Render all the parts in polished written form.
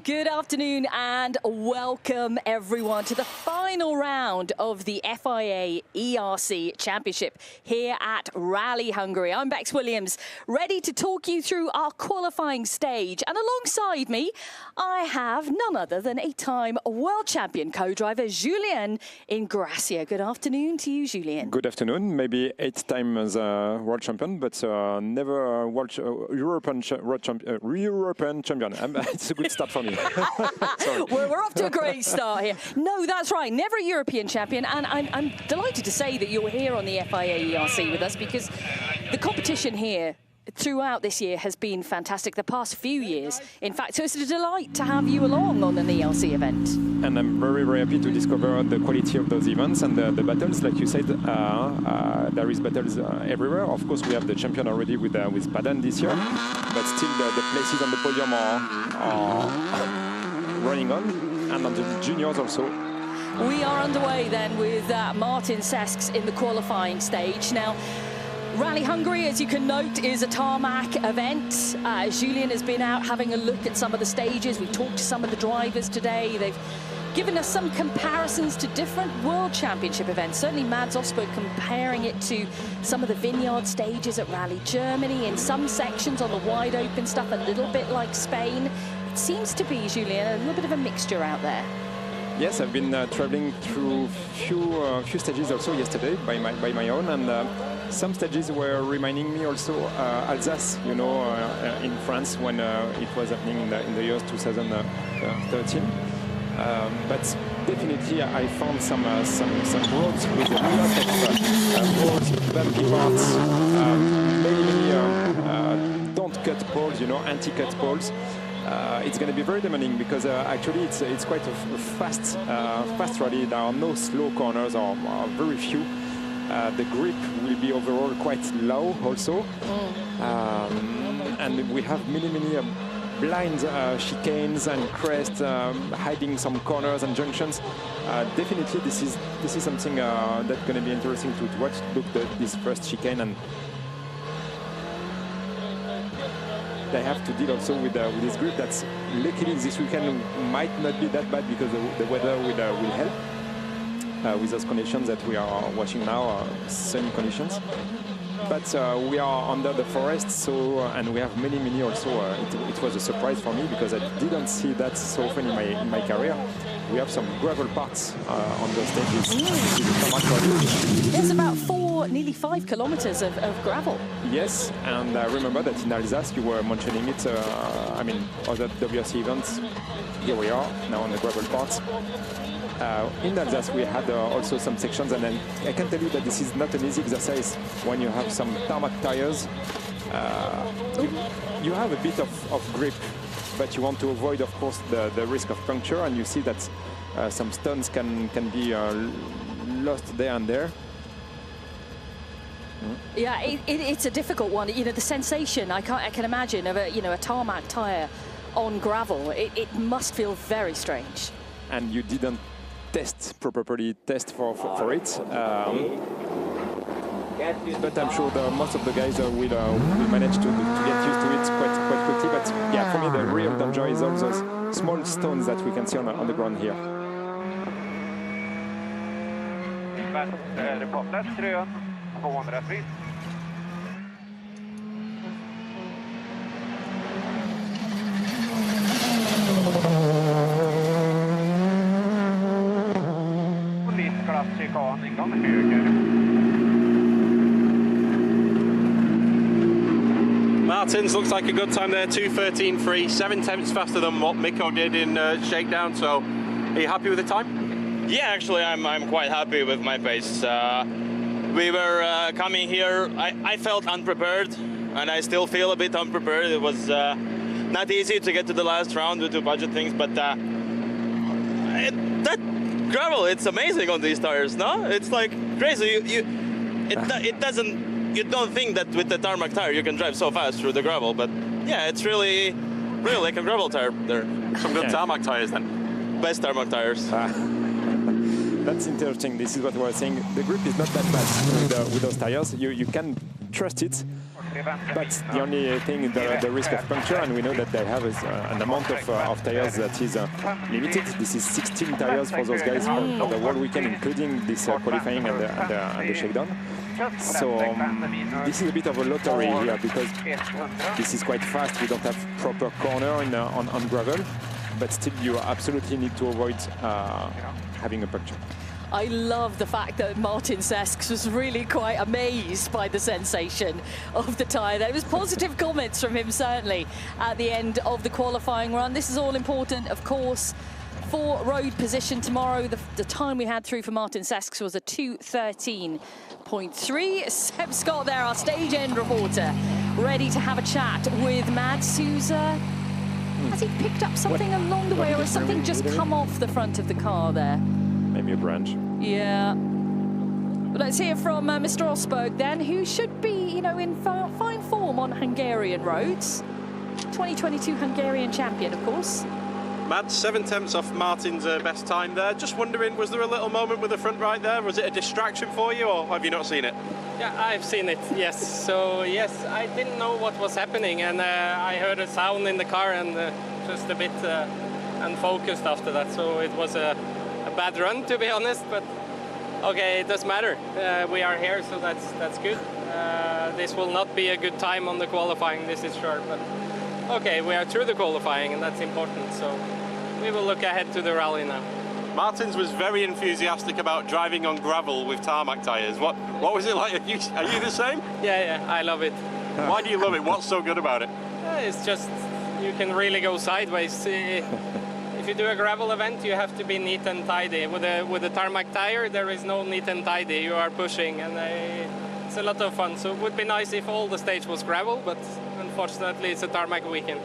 Good afternoon and welcome everyone to the final round of the FIA ERC Championship here at Rally Hungary. I'm Bex Williams, ready to talk you through our qualifying stage, and alongside me I have none other than eight-time world champion co-driver Julien Ingrassia. Good afternoon to you, Julien. Good afternoon. Maybe 8 times world champion, but never European champion. It's a good start for me. We're off to a great start here. No, that's right. Never a European champion. And I'm delighted to say that you're here on the FIA ERC with us, because the competition here throughout this year has been fantastic, the past few years. In fact, so it's a delight to have you along on an ERC event. And I'm very, very happy to discover the quality of those events and the battles. Like you said, there is battles everywhere. Of course, we have the champion already with Padan this year, but still the places on the podium are running on, and on the juniors also. We are underway then with Martin Sesks in the qualifying stage. Now, Rally Hungary, as you can note, is a tarmac event. Julien has been out having a look at some of the stages. We talked to some of the drivers today. They've given us some comparisons to different World Championship events. Certainly Mads Osberg comparing it to some of the vineyard stages at Rally Germany. In some sections on the wide open stuff, a little bit like Spain. It seems to be, Julien, a little bit of a mixture out there. Yes, I've been traveling through few stages also yesterday by my own, and some stages were reminding me also Alsace, you know, in France when it was happening in the years 2013. But definitely I found some roads with a lot of poles, bumpy parts, many don't cut poles, you know, anti-cut poles. It's going to be very demanding because actually it's quite a fast rally. There are no slow corners, or very few. The grip will be overall quite low also. And we have many blind chicanes and crests hiding some corners and junctions. Definitely this is something that's going to be interesting to watch. Look at this first chicane, and they have to deal also with this grip. That's luckily this weekend might not be that bad because the weather will help with those conditions that we are watching now, sunny conditions. But we are under the forest, so and we have many also. It was a surprise for me because I didn't see that so often in my career. We have some gravel parts on those stages. There's about nearly 5 kilometers of gravel. Yes, and I remember that in Alsace you were mentioning it. I mean, other WRC events. Here we are now on the gravel parts. In Alsace we had also some sections, and then I can tell you that this is not an easy exercise when you have some tarmac tires. You have a bit of grip, but you want to avoid, of course, the risk of puncture, and you see that some stones can be lost there and there. Yeah, it's a difficult one. You know, the sensation I can imagine of a tarmac tire on gravel. It must feel very strange. And you didn't properly test for it. But I'm sure most of the guys will manage to get used to it quite quickly. But yeah, for me the real danger is all those small stones that we can see on the ground here. Martins looks like a good time there, 2:13.3, 7 tenths faster than what Mikko did in shakedown. So, are you happy with the time? Yeah, actually, I'm quite happy with my pace. We were coming here. I felt unprepared, and I still feel a bit unprepared. It was not easy to get to the last round due to budget things, but that gravel, it's amazing on these tires. No, it's like crazy. It doesn't. You don't think that with the tarmac tire you can drive so fast through the gravel, but yeah, it's really like a gravel tire there. Some good tarmac tires then. Best tarmac tires. That's interesting. This is what we were saying. The grip is not that bad with those tires. You can trust it. But the only thing is the risk of puncture, and we know that they have an amount of tires that is limited. This is 16 tires for those guys for the whole weekend, including this qualifying and the shakedown. So this is a bit of a lottery here because this is quite fast. We don't have proper corner on gravel, but still you absolutely need to avoid having a puncture. I love the fact that Martin Sesks was really quite amazed by the sensation of the tyre. There was positive comments from him, certainly, at the end of the qualifying run. This is all important, of course, for road position tomorrow. The time we had through for Martin Sesks was a 2:13.3. Seb Scott there, our stage end reporter, ready to have a chat with Mads, who's... has he picked up something along the way, or has something just come off the front of the car there? Maybe a branch. Yeah. Well, let's hear from Mr. Osberg then, who should be, you know, in fine form on Hungarian roads. 2022 Hungarian champion, of course. Mads, 7/10 off Martin's best time there. Just wondering, was there a little moment with the front right there? Was it a distraction for you, or have you not seen it? Yeah, I've seen it, yes. So, yes, I didn't know what was happening, and I heard a sound in the car and just a bit unfocused after that. So it was a bad run, to be honest, but okay, it doesn't matter. We are here, so that's good. This will not be a good time on the qualifying, this is sure, but okay, we are through the qualifying, and that's important, so we will look ahead to the rally now. Martins was very enthusiastic about driving on gravel with tarmac tyres. What was it like? Are you the same? Yeah, I love it. Why do you love it? What's so good about it? It's just, you can really go sideways. If you do a gravel event, you have to be neat and tidy. With a tarmac tire, there is no neat and tidy. You are pushing, and it's a lot of fun. So it would be nice if all the stage was gravel, but unfortunately, it's a tarmac weekend.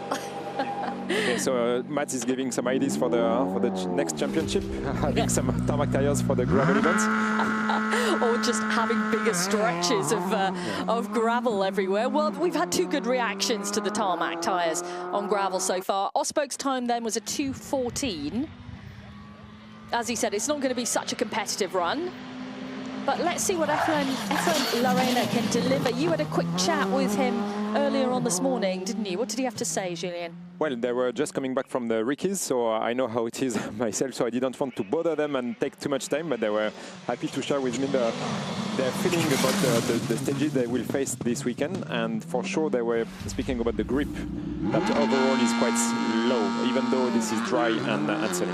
Okay, so Mats is giving some ideas for the next championship, having some tarmac tires for the gravel events. Or just having bigger stretches of gravel everywhere. Well, we've had two good reactions to the tarmac tyres on gravel so far. Osberg's time then was a 2:14. As he said, it's not going to be such a competitive run. But let's see what Efren Larena can deliver. You had a quick chat with him earlier on this morning, didn't you? What did he have to say, Julien? Well, they were just coming back from the Rickies, so I know how it is myself, so I didn't want to bother them and take too much time, but they were happy to share with me their feeling about the stages they will face this weekend. And for sure, they were speaking about the grip, that overall is quite low, even though this is dry and sunny.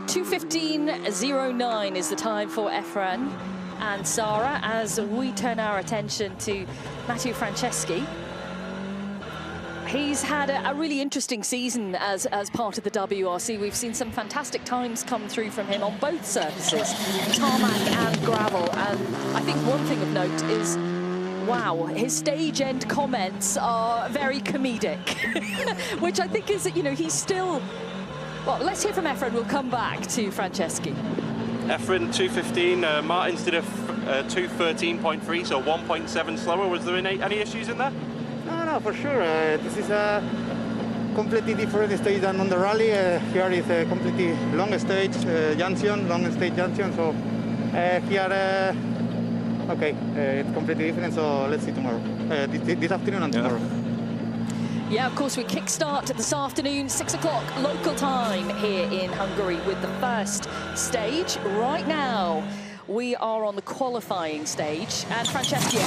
2:15.09 is the time for Efren and Sarah as we turn our attention to Matteo Franceschi. He's had a really interesting season as part of the WRC. We've seen some fantastic times come through from him on both surfaces, tarmac and gravel. And I think one thing of note is, wow, his stage end comments are very comedic, which I think is, you know, he's still... Well, let's hear from Efren. We'll come back to Franceschi. Efren, 2:15. Martins did a 2:13.3, so 1.7 slower. Was there any issues in there? No, for sure. This is a completely different stage than on the rally. Here is a completely long stage junction. So here, okay, it's completely different. So let's see tomorrow, this afternoon and tomorrow. Yeah, of course, we kickstart this afternoon, 6 o'clock local time here in Hungary with the first stage. Right now, we are on the qualifying stage, and Franceschi,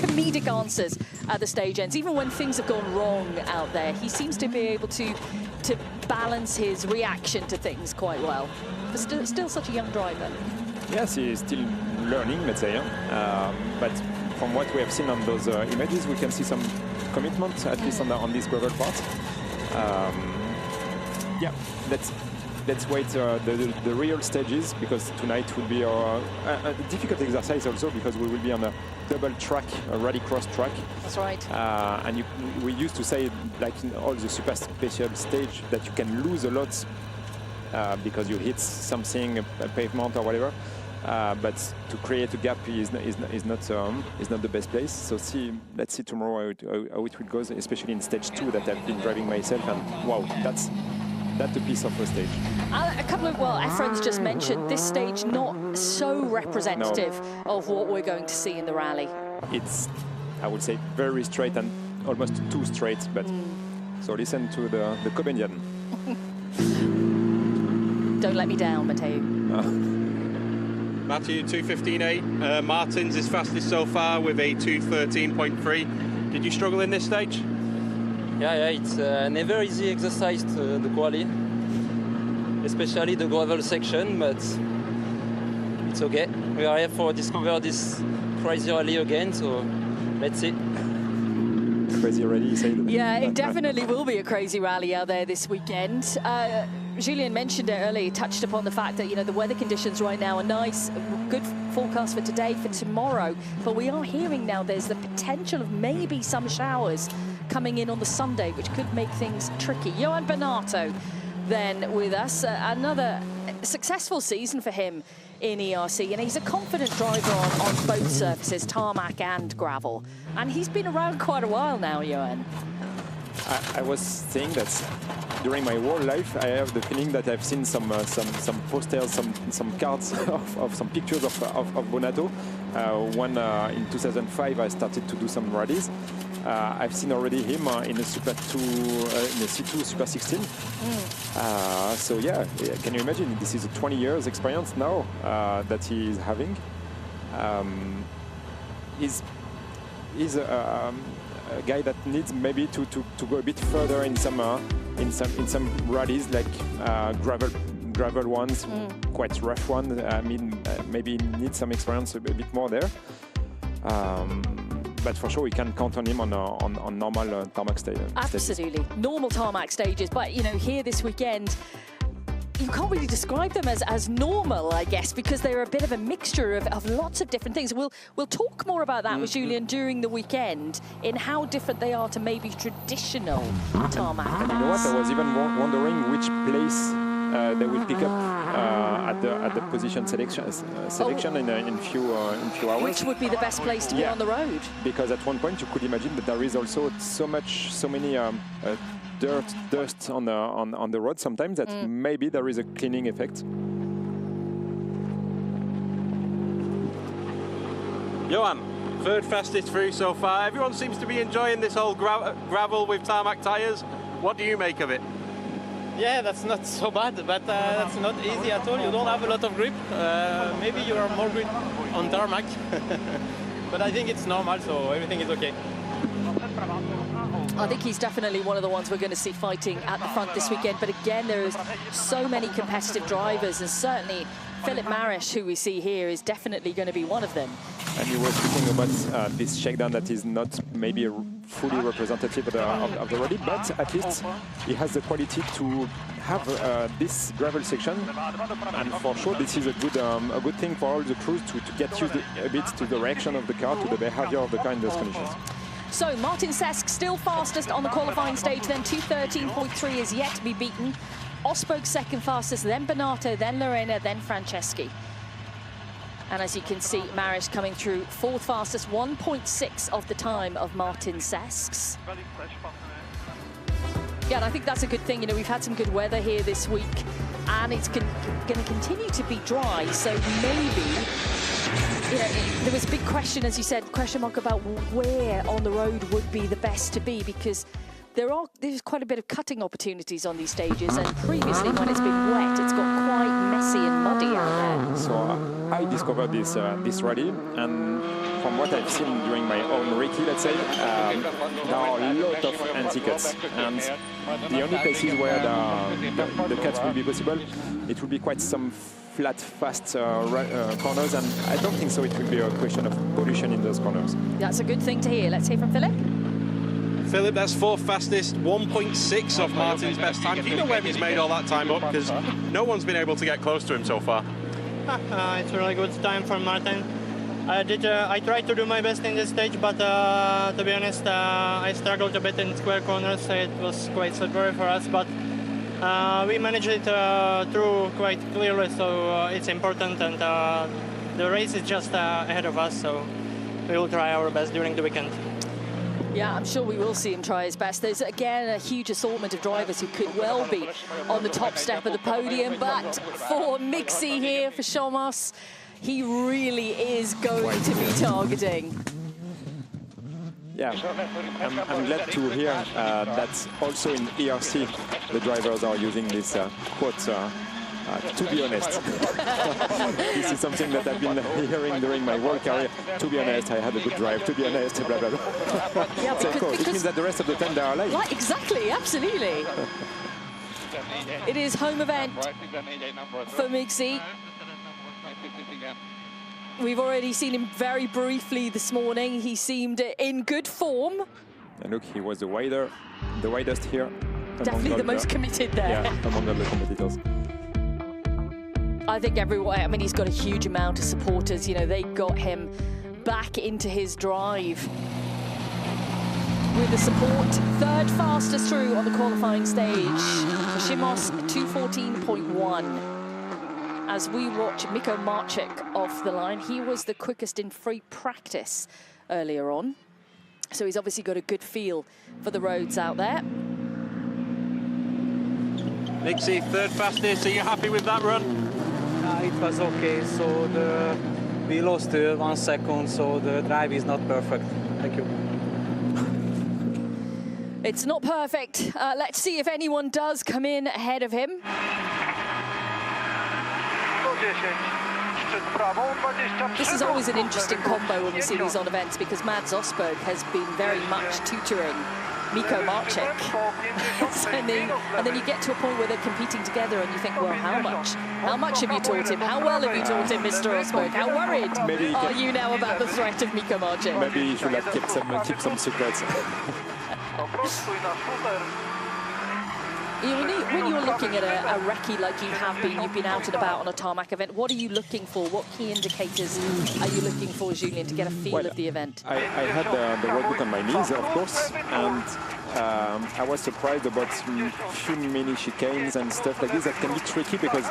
comedic answers at the stage ends. Even when things have gone wrong out there, he seems to be able to balance his reaction to things quite well. But still such a young driver. Yes, he is still learning, let's say. But from what we have seen on those images, we can see some commitment, at least on this gravel part. Yeah, let's wait the real stages, because tonight will be a difficult exercise also, because we will be on a double track, a rallycross track. That's right. And we used to say, like in all the super special stage, that you can lose a lot because you hit something, a pavement or whatever. But to create a gap is not the best place. So let's see tomorrow how it will go, especially in stage 2 that I've been driving myself, and wow, that's a piece of a stage. A couple of, well, Efren's just mentioned this stage not so representative of what we're going to see in the rally. I would say, very straight and almost too straight. But so listen to the comedian. Don't let me down, Matteo. Matthew, 2:15.8. Martins is fastest so far with a 2:13.3. Did you struggle in this stage? Yeah, it's never easy exercise, the quali, especially the gravel section, but it's okay. We are here for discover this crazy rally again, so let's see. Crazy rally, you said? Yeah, it definitely will be a crazy rally out there this weekend. Julien mentioned it earlier, touched upon the fact that, you know, the weather conditions right now are nice, good forecast for today, for tomorrow, but we are hearing now there's the potential of maybe some showers coming in on the Sunday, which could make things tricky. Johan Bernardo then with us, another successful season for him in ERC, and he's a confident driver on both surfaces, tarmac and gravel, and he's been around quite a while now, Johan. I was saying that during my whole life, I have the feeling that I've seen some posters, some cards of some pictures of Bonato. When in 2005 I started to do some rallies, I've seen already him in a Super 2, in a C2 Super 16. So yeah, can you imagine? This is a 20 years experience now that he is having. He's a guy that needs maybe to go a bit further in some rallies, like gravel ones, quite rough ones. I mean, maybe needs some experience a bit more there. But for sure, we can count on him on normal tarmac stages. Absolutely, normal tarmac stages. But you know, here this weekend, you can't really describe them as normal, I guess, because they're a bit of a mixture of lots of different things. We'll talk more about that with Julien during the weekend, in how different they are to maybe traditional tarmac. And you know what? I was even wondering which place they will pick up at the position selection in few hours. Which would be the best place to be on the road? Because at one point you could imagine that there is also so many dust on the road sometimes that maybe there is a cleaning effect. Johan, third fastest through so far. Everyone seems to be enjoying this whole gravel with tarmac tyres. What do you make of it? Yeah, that's not so bad, but that's not easy at all. You don't have a lot of grip. Maybe you are more good on tarmac, but I think it's normal, so everything is okay. I think he's definitely one of the ones we're going to see fighting at the front this weekend. But again, there's so many competitive drivers, and certainly Philip Marish, who we see here, is definitely going to be one of them. And you were speaking about this shakedown that is not maybe fully representative of the rally, but at least he has the quality to have this gravel section, and for sure this is a good thing for all the crews to get used a bit to the reaction of the car, to the behavior of the car in those conditions. So Martin Sesk still fastest on the qualifying stage, then 2:13.3 is yet to be beaten. Osberg second fastest, then Bernardo, then Lorena, then Franceschi. And as you can see, Marish coming through fourth fastest, 1.6 of the time of Martin Sesks. Yeah, and I think that's a good thing. You know, we've had some good weather here this week, and it's going to continue to be dry, so maybe, you know, there was a big question, as you said, question mark about where on the road would be the best to be, because there's quite a bit of cutting opportunities on these stages, and previously when it's been wet, it's got quite messy and muddy out there. So I discovered this rally, and from what I've seen during my own recce, let's say, there are a lot of anti-cuts, and the only places where the cuts will be possible, it will be quite some flat, fast corners, and I don't think so it will be a question of pollution in those corners. That's a good thing to hear. Let's hear from Philip. Philip, that's fourth fastest, 1.6 off Martin's best time. Do you know where he's made all that time up? Because no one's been able to get close to him so far. It's a really good time for Martin. I tried to do my best in this stage, but to be honest, I struggled a bit in square corners. It was quite slippery for us, but we managed it through quite clearly, so it's important, and the race is just ahead of us, so we will try our best during the weekend. Yeah, I'm sure we will see him try his best. There's, again, a huge assortment of drivers who could well be on the top step of the podium, but for Mixi here, for Shomos, he really is going to be targeting. Yeah, I'm glad to hear that also in ERC the drivers are using this quote, to be honest. This is something that I've been hearing during my work career. To be honest, I had a good drive. To be honest, blah, blah, blah. Yeah, so because it means that the rest of the time they are alive. Like, exactly, absolutely. It is home event for Mixie. We've already seen him very briefly this morning. He seemed in good form. And look, he was the widest here. Definitely the most committed there. Yeah, among all the competitors. I think everyone, I mean, he's got a huge amount of supporters. You know, they got him back into his drive with the support. Third fastest through on the qualifying stage. Shimos 2:14.1. As we watch Miko Marcik off the line, he was the quickest in free practice earlier on. So he's obviously got a good feel for the roads out there. Mixie, third fastest. Are you happy with that run? It was okay. So we lost 1 second, so the drive is not perfect. Thank you. It's not perfect. Let's see if anyone does come in ahead of him. This is always an interesting combo when we see these on events, because Mads Osberg has been very much tutoring Miko Marcik. and then you get to a point where they're competing together and you think, well, how much have you taught him? How well have you taught him, Mr. Osberg? How worried are you now about the threat of Miko Marcik? Maybe you should have kept some secrets. When you're looking at a recce like you have been, you've been out and about on a tarmac event, what are you looking for? What key indicators are you looking for, Julien, to get a feel of the event? I had the roadbook on my knees, of course, and I was surprised about few mini chicanes and stuff like this that can be tricky, because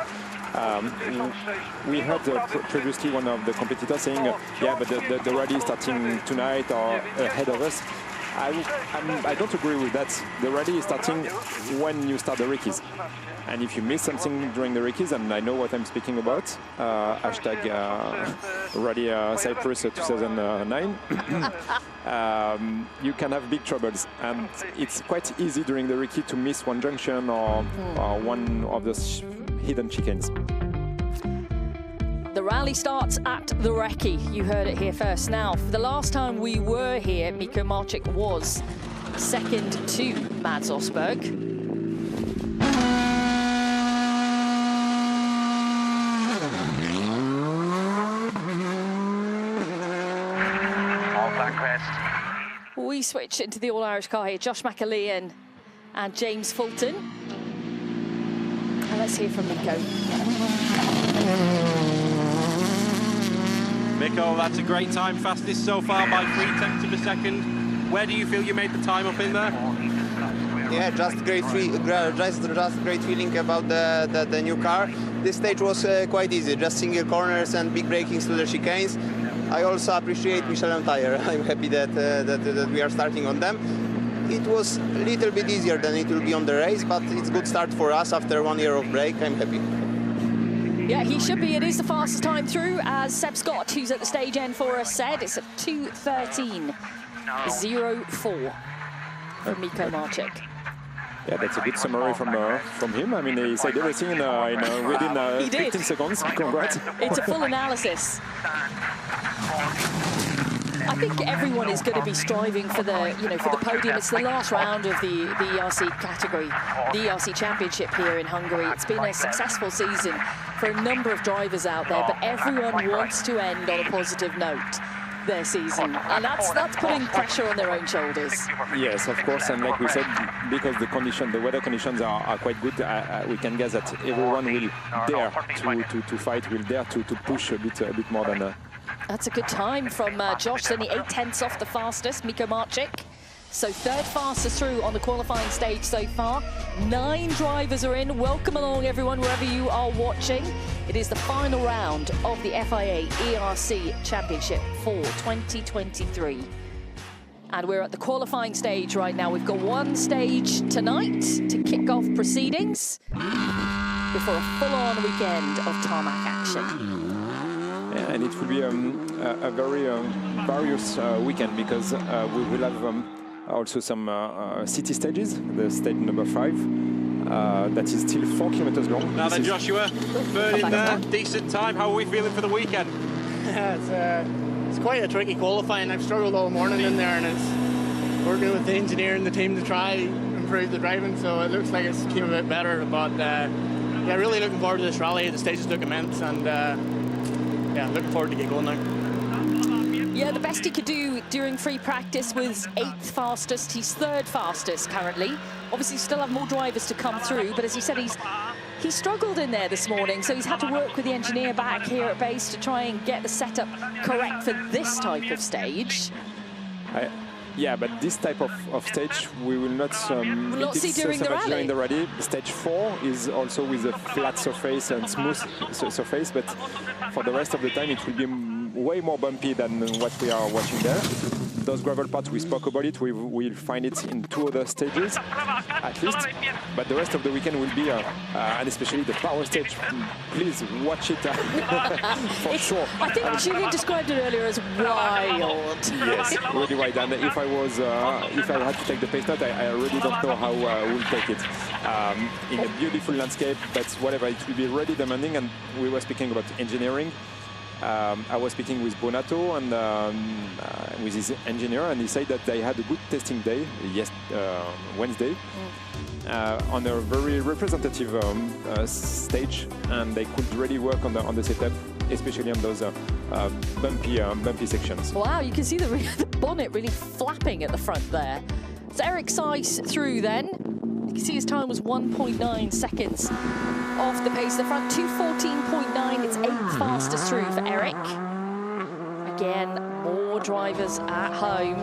we heard previously one of the competitors saying, yeah, but the rally is starting tonight or ahead of us. I don't agree with that. The rally is starting when you start the recce's. And if you miss something during the recce's, and I know what I'm speaking about, hashtag Rally Cyprus 2009, you can have big troubles. And it's quite easy during the recce to miss one junction or one of those hidden chicanes. The rally starts at the recce. You heard it here first. Now, for the last time we were here, Miko Marcik was second to Mads Osberg. We switch into the All-Irish car here. Josh McAlean and James Fulton. And let's hear from Miko. Miko, that's a great time, fastest so far by 3/10 of a second. Where do you feel you made the time up in there? Yeah, just great feeling about the new car. This stage was quite easy, just single corners and big brakings to the chicanes. I also appreciate Michelin tire. I'm happy that we are starting on them. It was a little bit easier than it will be on the race, but it's a good start for us after 1 year of break. I'm happy. Yeah, he should be. It is the fastest time through, as Seb Scott, who's at the stage end for us, said. It's a 2:13.04 from Miko Marcik. Yeah, that's a good summary from him. I mean, he said everything within 15 seconds. Congrats. It's a full analysis. I think everyone is going to be striving for the podium. It's the last round of the ERC category, the ERC Championship here in Hungary. It's been a successful season for a number of drivers out there, but everyone wants to end on a positive note their season, and that's putting pressure on their own shoulders. Yes, of course, and like we said, because the weather conditions are quite good, we can guess that everyone will dare to fight, will dare to push a bit more than. That's a good time from Josh, only 8/10 off the fastest, Miko Marcik. So third fastest through on the qualifying stage so far. 9 drivers are in. Welcome along, everyone, wherever you are watching. It is the final round of the FIA ERC Championship for 2023. And we're at the qualifying stage right now. We've got one stage tonight to kick off proceedings before a full-on weekend of tarmac action. and it will be a very various weekend, because we will have also some city stages. The stage number 5, that is still 4 kilometers long. Now then, Joshua, third in there, decent time. How are we feeling for the weekend? It's quite a tricky qualifying. I've struggled all morning in there, and it's working with the engineer and the team to try improve the driving, so it looks like it's came a bit better. But yeah, really looking forward to this rally. The stages look immense, and yeah, looking forward to get going now. Yeah, the best he could do during free practice was 8th fastest. He's 3rd fastest currently. Obviously, still have more drivers to come through, but as he said, he struggled in there this morning, so he's had to work with the engineer back here at base to try and get the setup correct for this type of stage. Yeah, but this type of stage we will not see during the rally. During the rally. Stage 4 is also with a flat surface and smooth surface, but for the rest of the time it will be way more bumpy than what we are watching there. Those gravel parts, we spoke about it, we'll find it in 2 other stages at least, but the rest of the weekend will be, and especially the power stage, please watch it for sure. I think Julian described it earlier as wild. Yes, really wild, and if I had to take the pace note, I really don't know how I will take it. In a beautiful landscape, but whatever, it will be really demanding, and we were speaking about engineering. I was speaking with Bonato and with his engineer, and he said that they had a good testing day, Wednesday, on a very representative stage, and they could really work on the setup, especially on those bumpy sections. Wow, you can see the bonnet really flapping at the front there. It's Eric Seiss through then. You can see his time was 1.9 seconds off the pace. The front 2:14.9. It's 8th fastest through for Eric. Again, more drivers at home.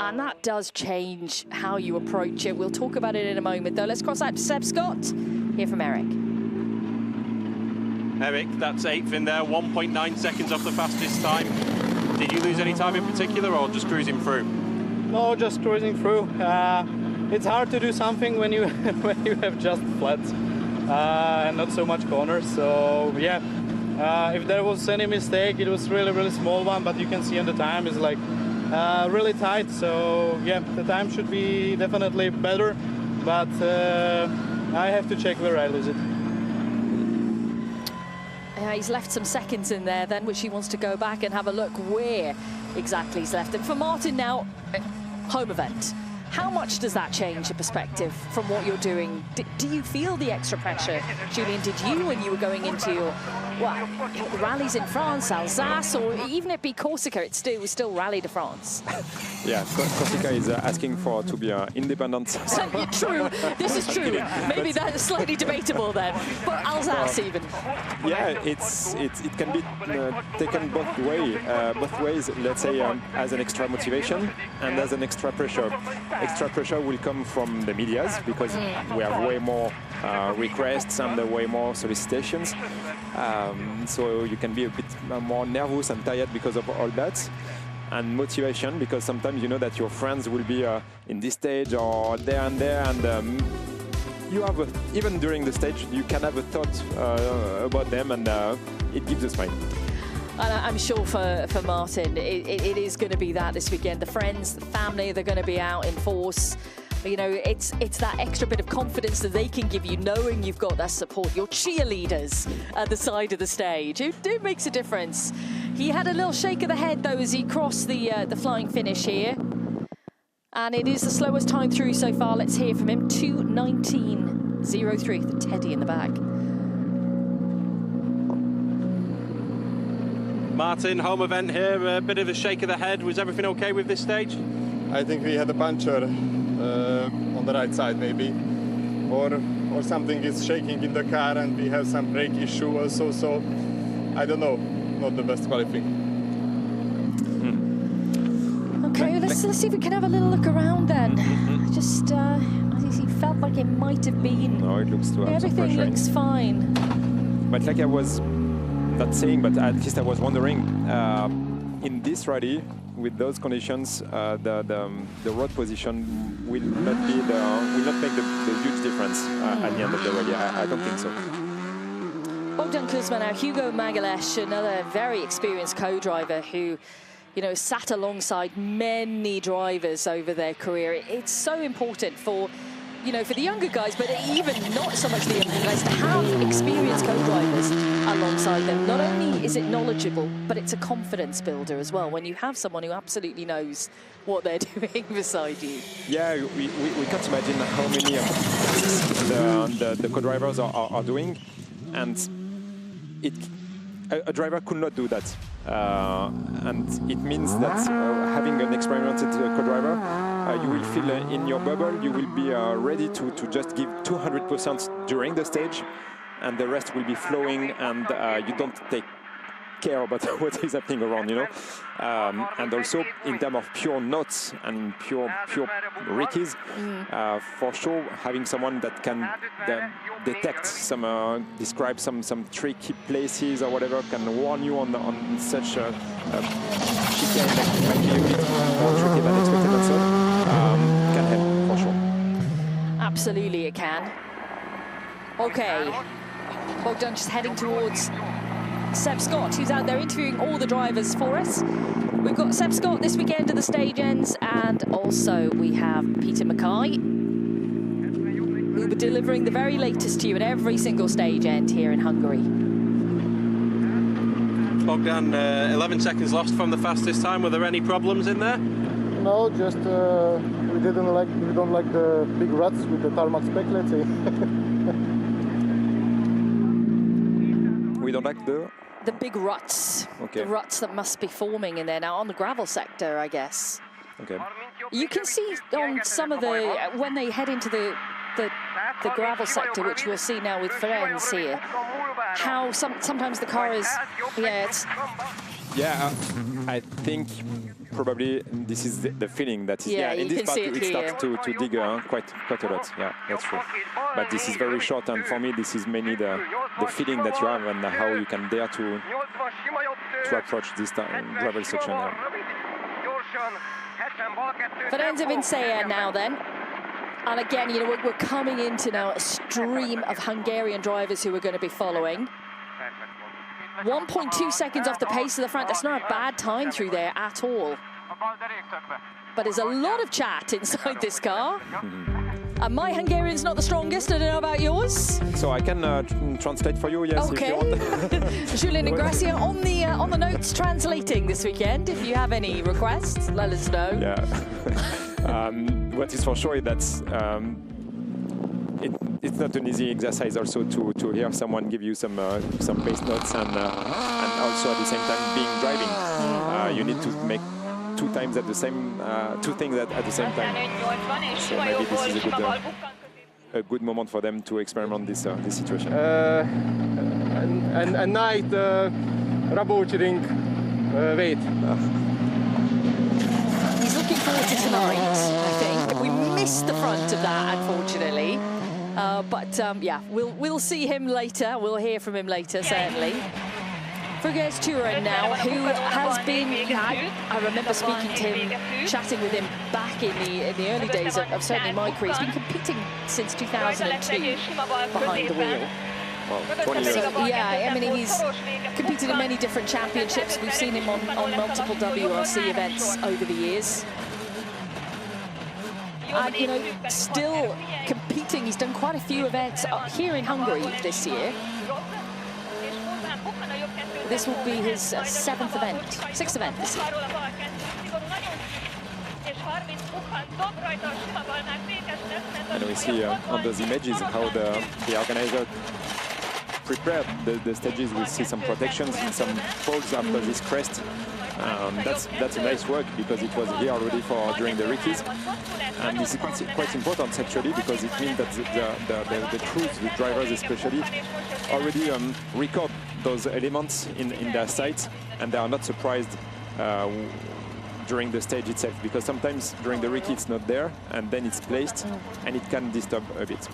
And that does change how you approach it. We'll talk about it in a moment, though. Let's cross out to Seb Scott. Hear from Eric. Eric, that's 8th in there, 1.9 seconds off the fastest time. Did you lose any time in particular, or just cruising through? No, just cruising through. It's hard to do something when you when you have just flats and not so much corners. So yeah, if there was any mistake, it was really small one. But you can see on the time is like really tight. So yeah, the time should be definitely better. But I have to check where I lose it. Yeah, he's left some seconds in there then, which he wants to go back and have a look where exactly he's left them. For Martin now, home event. How much does that change your perspective from what you're doing? Do you feel the extra pressure, Julian? Did you when you were going into your, well, rallies in France, Alsace, or even if it be Corsica, it was still Rally de France? Yeah, Corsica is asking to be independent. True, this is true. Maybe that's slightly debatable then, but Alsace even. Yeah, it can be taken both ways. Let's say as an extra motivation and as an extra pressure. Extra pressure will come from the medias, because we have way more requests and way more solicitations. So you can be a bit more nervous and tired because of all that. And motivation, because sometimes you know that your friends will be in this stage or there and there, and you have even during the stage you can have a thought about them, and it gives a smile. And I'm sure for Martin, it is going to be that this weekend. The friends, the family, they're going to be out in force. You know, it's that extra bit of confidence that they can give you, knowing you've got that support. Your cheerleaders at the side of the stage. It makes a difference. He had a little shake of the head, though, as he crossed the flying finish here. And it is the slowest time through so far. Let's hear from him. 2:19.03, the Teddy in the back. Martin, home event here, a bit of a shake of the head. Was everything okay with this stage? I think we had a puncture on the right side, maybe, or something is shaking in the car, and we have some brake issue also. So I don't know, not the best qualifying. Okay, let's see if we can have a little look around then. Just, he felt like it might have been. No, it looks to have everything looks fine. But like I was not saying, but at least I was wondering, in this rally, with those conditions, the road position will not make the huge difference at the end of the rally. I don't think so. Bogdan Kuzma now, Hugo Magalesh, another very experienced co-driver who, you know, sat alongside many drivers over their career. It's so important for, you know, for the younger guys, but even not so much the younger guys, to have experienced co-drivers alongside them. Not only is it knowledgeable, but it's a confidence builder as well, when you have someone who absolutely knows what they're doing beside you. Yeah, we can't imagine how many the co-drivers are doing, and a driver could not do that. And it means that having an experimented co-driver, you will feel in your bubble, you will be ready to just give 200% during the stage, and the rest will be flowing, and you don't take care about what is happening around, you know. And also in terms of pure notes and pure rickies, for sure having someone that can detect some, describe some tricky places or whatever, can warn you on such a chicane that might be a bit more tricky than expected and so on, can help for sure. Absolutely it can. Okay, Bogdan just heading towards Seb Scott, who's out there interviewing all the drivers for us. We've got Seb Scott this weekend at the stage ends, and also we have Peter Mackay, who will be delivering the very latest to you at every single stage end here in Hungary. Bogdan, 11 seconds lost from the fastest time. Were there any problems in there? No, just we don't like the big ruts with the tarmac spec, let's say. We don't like the big ruts. Okay. The ruts that must be forming in there now on the gravel sector, I guess. Okay. You can see on some of the when they head into the gravel sector, which we'll see now with Ferenc here, how sometimes the car is, I think probably this is the feeling that is, in this part it starts to dig quite a lot. Yeah, that's true. But this is very short, and for me this is mainly the feeling that you have and how you can dare to approach this gravel section. Ferenc Vincea now then. And again, you know, we're coming into now a stream of Hungarian drivers who are going to be following. 1.2 seconds off the pace of the front. That's not a bad time through there at all. But there's a lot of chat inside this car. And my Hungarian's not the strongest. I don't know about yours. So I can translate for you, yes, okay. if you want. Julian and Gracia on the notes translating this weekend. If you have any requests, let us know. Yeah. What is for sure is that it's not an easy exercise also to hear someone give you some pace notes and also at the same time being driving. You need to make two things at the same time. So maybe this is a good moment for them to experiment this situation. And night Rabocsi wait. He's looking forward to tonight, I think. We missed the front of that, unfortunately. Yeah, we'll see him later. We'll hear from him later, certainly. Fergus Turan now, who has been, I remember speaking to him, chatting with him back in the early days of certainly my career. He's been competing since 2002 behind the wheel. Well, 20 years. Yeah, I mean, he's competed in many different championships. We've seen him on multiple WRC events over the years. And, you know, still competing. He's done quite a few events here in Hungary this year. This will be his sixth event this year. And we see on those images how the organizer prepared the stages. We see some protections and some folds after this crest. That's a nice work because it was here already during the rickies. And this is quite important actually because it means that the crews, the drivers especially, already record those elements in their sights, and they are not surprised during the stage itself, because sometimes during the recce it's not there and then it's placed and it can disturb a bit.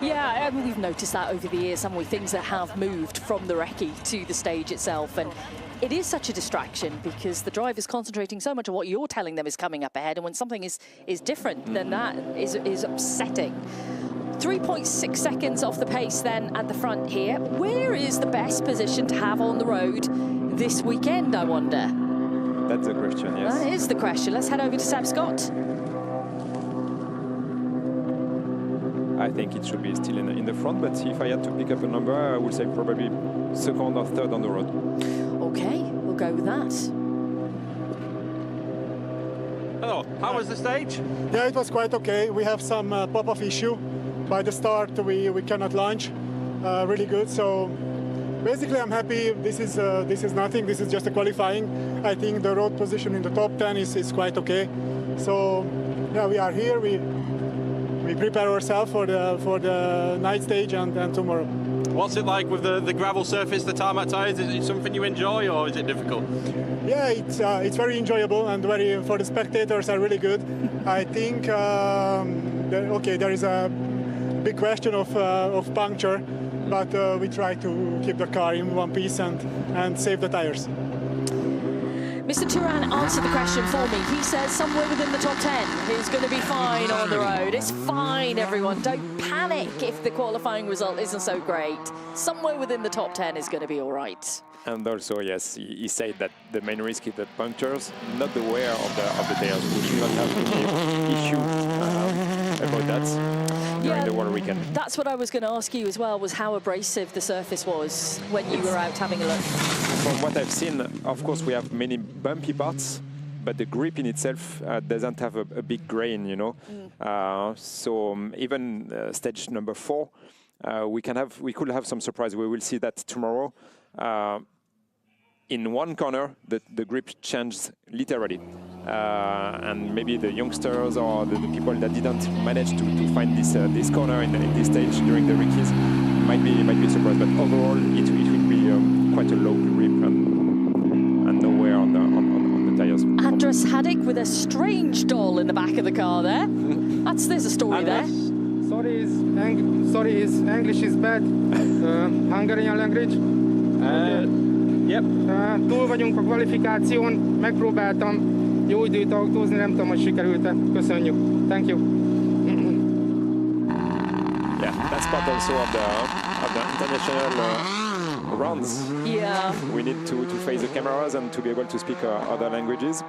Yeah, I mean, we've noticed that over the years, haven't we? Things that have moved from the recce to the stage itself, and it is such a distraction because the driver's concentrating so much on what you're telling them is coming up ahead, and when something is different, then that is upsetting. 3.6 seconds off the pace then at the front here. Where is the best position to have on the road this weekend, I wonder? That's the question, yes. That is the question. Let's head over to Seb Scott. I think it should be still in the front, but if I had to pick up a number, I would say probably second or third on the road. Okay, we'll go with that. Hello, how was the stage? Yeah, it was quite okay. We have some pop-off issue. By the start, we cannot launch. Really good. So basically, I'm happy. This is nothing. This is just a qualifying. I think the road position in the top 10 is quite okay. So yeah, we are here. We prepare ourselves for the night stage and tomorrow. What's it like with the gravel surface, the tarmac tyres? Is it something you enjoy or is it difficult? Yeah, it's very enjoyable and for the spectators are really good. I think there is a big question of puncture, but we try to keep the car in one piece and save the tires. Mr. Turan answered the question for me. He says somewhere within the top 10 is going to be fine on the road. It's fine, everyone. Don't panic if the qualifying result isn't so great. Somewhere within the top 10 is going to be all right. And also, yes, he said that the main risk is the punctures, not the wear of the tires. We should not have any issue about that during the World Weekend. That's what I was going to ask you as well, was how abrasive the surface was when you were out having a look. From what I've seen, of course, we have many bumpy parts, but the grip in itself doesn't have a big grain, you know. So even stage number 4, we could have some surprise. We will see that tomorrow. In one corner, the grip changed literally, and maybe the youngsters or the people that didn't manage to find this corner in this stage during the rickies might be surprised. But overall, it will be quite a low grip and no wear on the tires. Andras Haddock with a strange doll in the back of the car there. There's a story there. Sorry, his English is bad. Hungarian language. Yep. Túl vagyunk a kvalifikáción, megpróbáltam jó időt autózni, nem tudom, hogy sikerült-e. Köszönjük. Thank you. Yeah, that's part also of the international runs. Yeah. We need to face the cameras and to be able to speak other languages.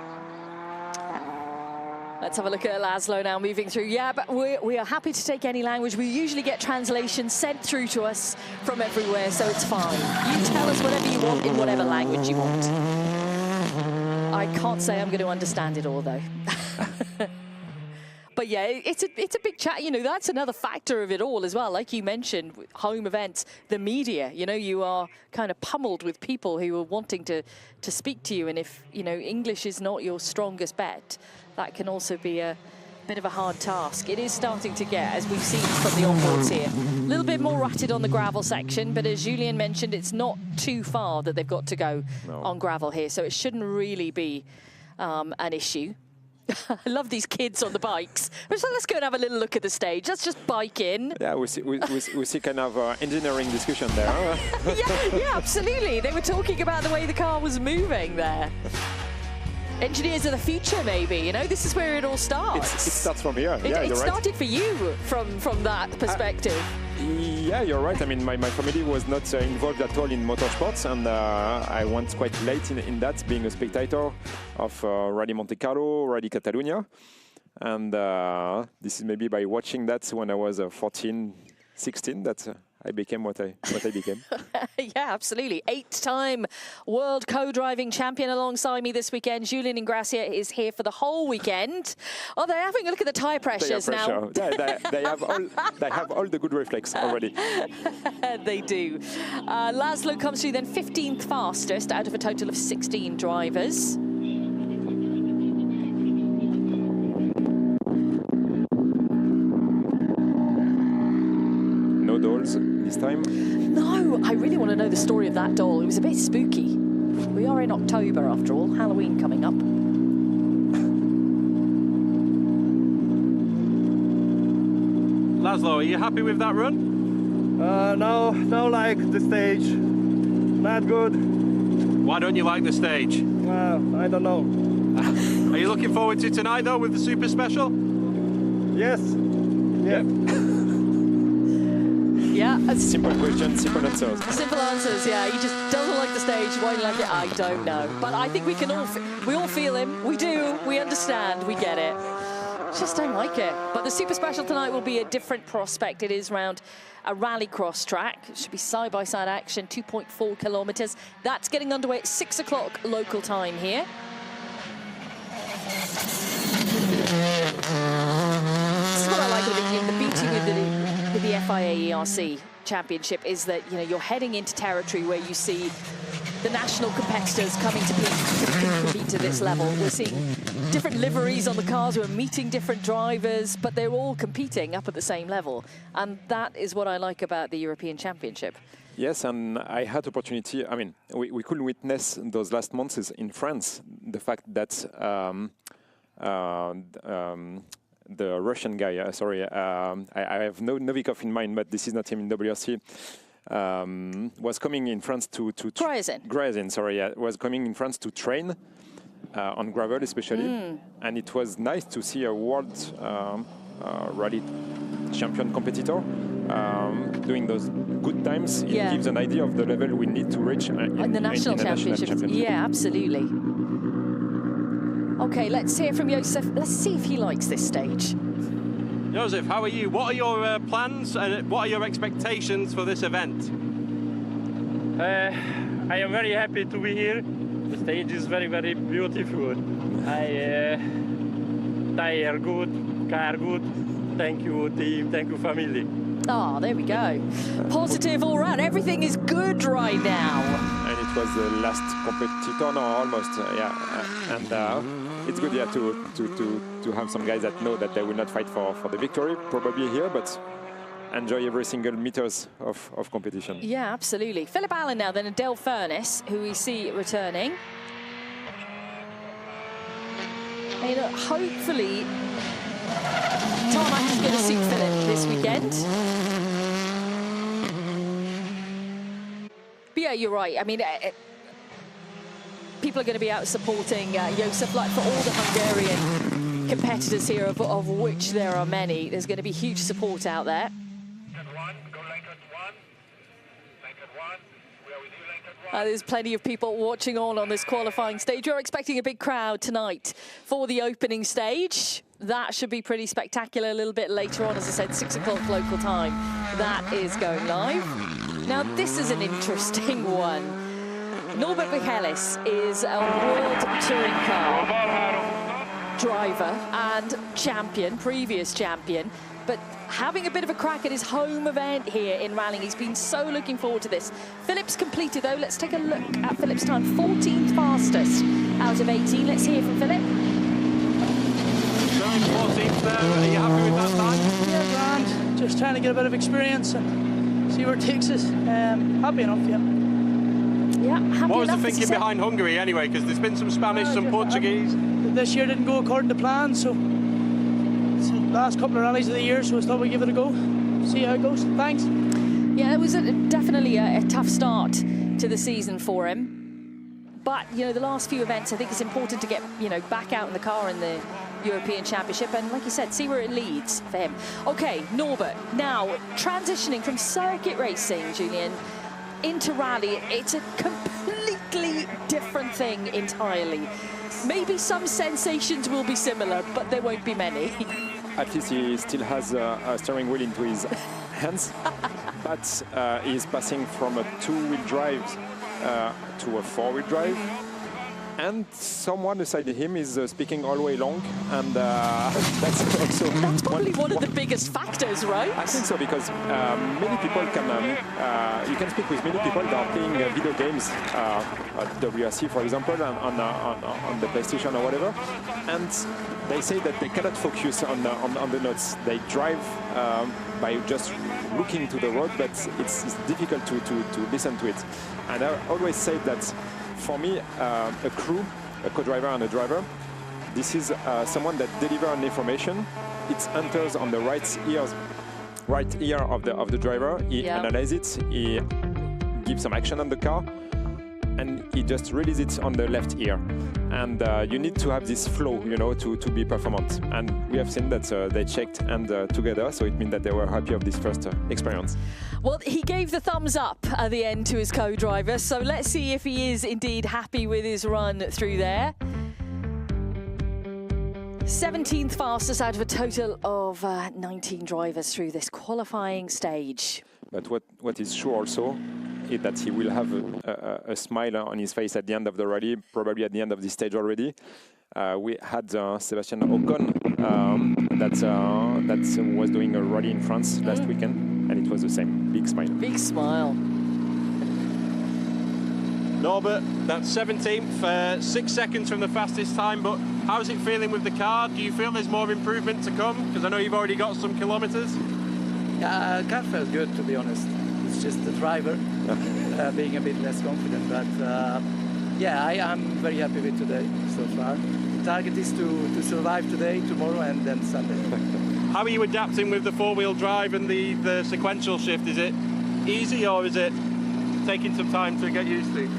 Let's have a look at Laszlo now moving through. Yeah, but we are happy to take any language. We usually get translations sent through to us from everywhere, so it's fine. You tell us whatever you want in whatever language you want. I can't say I'm going to understand it all, though. But yeah, it's a big chat. You know, that's another factor of it all as well. Like you mentioned, home events, the media, you know, you are kind of pummeled with people who are wanting to speak to you. And if, you know, English is not your strongest bet, that can also be a bit of a hard task. It is starting to get, as we've seen from the onboards here, a little bit more rutted on the gravel section, but as Julien mentioned, it's not too far that they've got to go on gravel here, so it shouldn't really be an issue. I love these kids on the bikes. So let's go and have a little look at the stage. Let's just bike in. Yeah, we see kind of engineering discussion there. yeah, absolutely. They were talking about the way the car was moving there. Engineers of the future, maybe, you know, this is where it all starts. It starts from here. It started for you from that perspective. Yeah, you're right. I mean, my family was not involved at all in motorsports, and I went quite late in that, being a spectator of Rally Monte Carlo, Rally Catalunya. And this is maybe by watching that when I was 14, 16, that I became what I became. Yeah, absolutely. 8-time world co-driving champion alongside me this weekend. Julien Ingrassia is here for the whole weekend. Oh, they're having a look at the tyre pressures now. They have all the good reflex already. They do. Laszlo comes through then 15th fastest out of a total of 16 drivers. No dolls this time? No, I really want to know the story of that doll. It was a bit spooky. We are in October after all, Halloween coming up. Laszlo, are you happy with that run? No, like the stage. Not good. Why don't you like the stage? I don't know. Are you looking forward to tonight though with the super special? Yes. Yep. Yeah. Simple questions, simple answers. Simple answers, yeah. He just doesn't like the stage. Why do you like it? I don't know. But I think we can we all feel him. We do. We understand. We get it. Just don't like it. But the Super Special tonight will be a different prospect. It is round a rallycross track. It should be side-by-side action, 2.4 kilometers. That's getting underway at 6 o'clock local time here. This is what I like with the beauty with the FIA ERC Championship is that, you know, you're heading into territory where you see the national competitors coming to compete to this level. We're seeing different liveries on the cars, we're meeting different drivers, but they're all competing up at the same level. And that is what I like about the European Championship. Yes, and I had opportunity, I mean, we could witness those last months in France, the fact that the Russian guy, sorry, I have Novikov in mind, but this is not him in WRC, was coming in France to Grazin, sorry, yeah, was coming in France to train on gravel especially, and it was nice to see a world rally champion competitor doing those good times. It gives an idea of the level we need to reach in the national championship. Yeah, absolutely. Okay, let's hear from Josef. Let's see if he likes this stage. Josef, how are you? What are your plans and what are your expectations for this event? I am very happy to be here. The stage is very, very beautiful. Tire good, car good. Thank you, team. Thank you, family. Oh, there we go. Positive all round. Everything is good right now. And it was the last competitor, no, almost, yeah. And it's good, yeah, to have some guys that know that they will not fight for the victory, probably here, but enjoy every single meters of competition. Yeah, absolutely. Philip Allen now, then Adele Furness, who we see returning. And hopefully, tarmac is going to suit Philip this weekend. But yeah, you're right. I mean, people are going to be out supporting Josef, like for all the Hungarian competitors here, of which there are many. There's going to be huge support out there. There's plenty of people watching on this qualifying stage. You're expecting a big crowd tonight for the opening stage. That should be pretty spectacular a little bit later on. As I said, 6 o'clock local time. That is going live. Now, this is an interesting one. Norbert Michaelis is a world touring car driver and champion, previous champion, but having a bit of a crack at his home event here in rallying. He's been so looking forward to this. Philip's completed, though. Let's take a look at Philip's time. 14th fastest out of 18. Let's hear from Philip. 14th there. Are you happy with that time? Yeah, grand. Just trying to get a bit of experience and see where it takes us. Happy enough, yeah. Yeah, happy what was the enough, thinking behind Hungary, anyway? Because there's been some Spanish, some Portuguese. This year didn't go according to plan, so it's the last couple of rallies of the year, so I thought we'd give it a go. See how it goes. Thanks. Yeah, it was definitely a tough start to the season for him. But, you know, the last few events, I think it's important to get, you know, back out in the car in the European Championship, and like you said, see where it leads for him. Okay, Norbert, now transitioning from circuit racing, Julian, into rally. It's a completely different thing entirely. Maybe some sensations will be similar, but there won't be many. At least he still has a steering wheel into his hands, but he's passing from a two-wheel drive to a four-wheel drive. And someone beside him is speaking all the way long, and that's also... That's probably one of the biggest factors, right? I think so, because many people can... you can speak with many people that are playing video games, at WRC, for example, on the PlayStation or whatever, and they say that they cannot focus on the notes. They drive by just looking to the road, but it's difficult to listen to it. And I always say that for me, a crew, a co-driver and a driver, this is someone that delivers information. It enters on the right ear of the driver. He analyzes it. He gives some action on the car, and he just releases it on the left ear. And you need to have this flow, you know, to be performant. And we have seen that they checked and together, so it means that they were happy of this first experience. Well, he gave the thumbs up at the end to his co-driver, so let's see if he is indeed happy with his run through there. 17th fastest out of a total of 19 drivers through this qualifying stage. But what is sure also is that he will have a smile on his face at the end of the rally, probably at the end of this stage already. We had Sebastian Ocon that was doing a rally in France last weekend, and it was the same. Big smile. Big smile. Norbert, that's 17th, 6 seconds from the fastest time, but how's it feeling with the car? Do you feel there's more improvement to come? Because I know you've already got some kilometers. Yeah, car felt good, to be honest. It's just the driver being a bit less confident, but yeah, I'm very happy with today so far. The target is to survive today, tomorrow, and then Sunday. How are you adapting with the four-wheel drive and the sequential shift? Is it easy, or is it taking some time to get used to?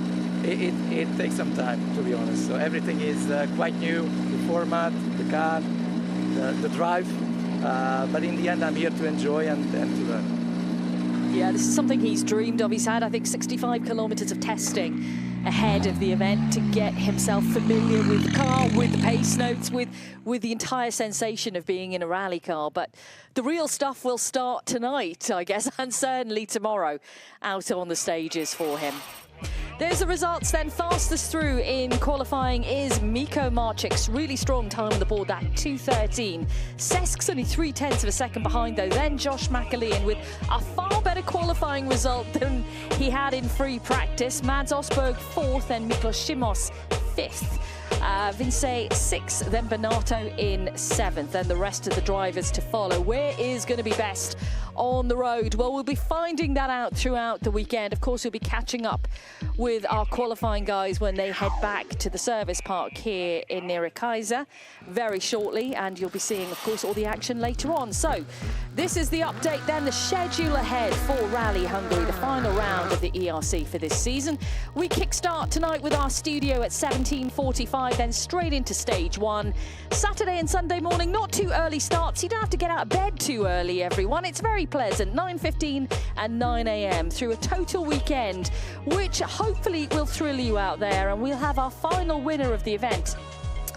It takes some time, to be honest. So everything is quite new, the format, the car, the drive. But in the end, I'm here to enjoy and to learn. Yeah, this is something he's dreamed of. He's had, I think, 65 kilometers of testing ahead of the event to get himself familiar with the car, with the pace notes, with the entire sensation of being in a rally car. But the real stuff will start tonight, I guess, and certainly tomorrow out on the stages for him. There's the results then. Fastest through in qualifying is Miko Marcik's really strong time on the board, that 2:13. Cesk's only 0.3 of a second behind, though. Then Josh McAlean with a far better qualifying result than he had in free practice. Mads Osberg 4th and Miklos Šimos 5th. Vince 6th, then Bernardo in 7th, and the rest of the drivers to follow. Where is going to be best on the road? Well, we'll be finding that out throughout the weekend. Of course, we'll be catching up with our qualifying guys when they head back to the service park here in Nyíregyháza very shortly, and you'll be seeing, of course, all the action later on. So this is the update then, the schedule ahead for Rally Hungary, the final round of the ERC for this season. We kickstart tonight with our studio at 17:45, then straight into stage 1. Saturday and Sunday morning, not too early starts. You don't have to get out of bed too early, everyone. It's very pleasant, 9:15 and 9 a.m. through a total weekend, which hopefully will thrill you out there, and we'll have our final winner of the event.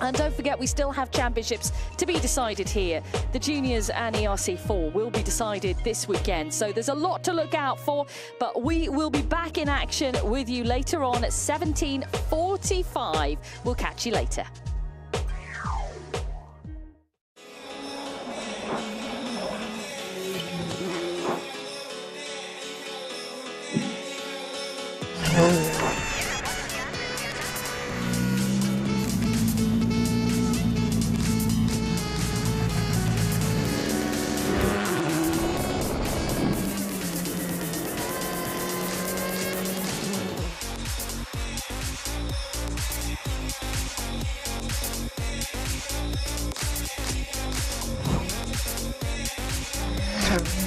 And don't forget, we still have championships to be decided here. The Juniors and ERC4 will be decided this weekend. So there's a lot to look out for, but we will be back in action with you later on at 17:45. We'll catch you later. Turn.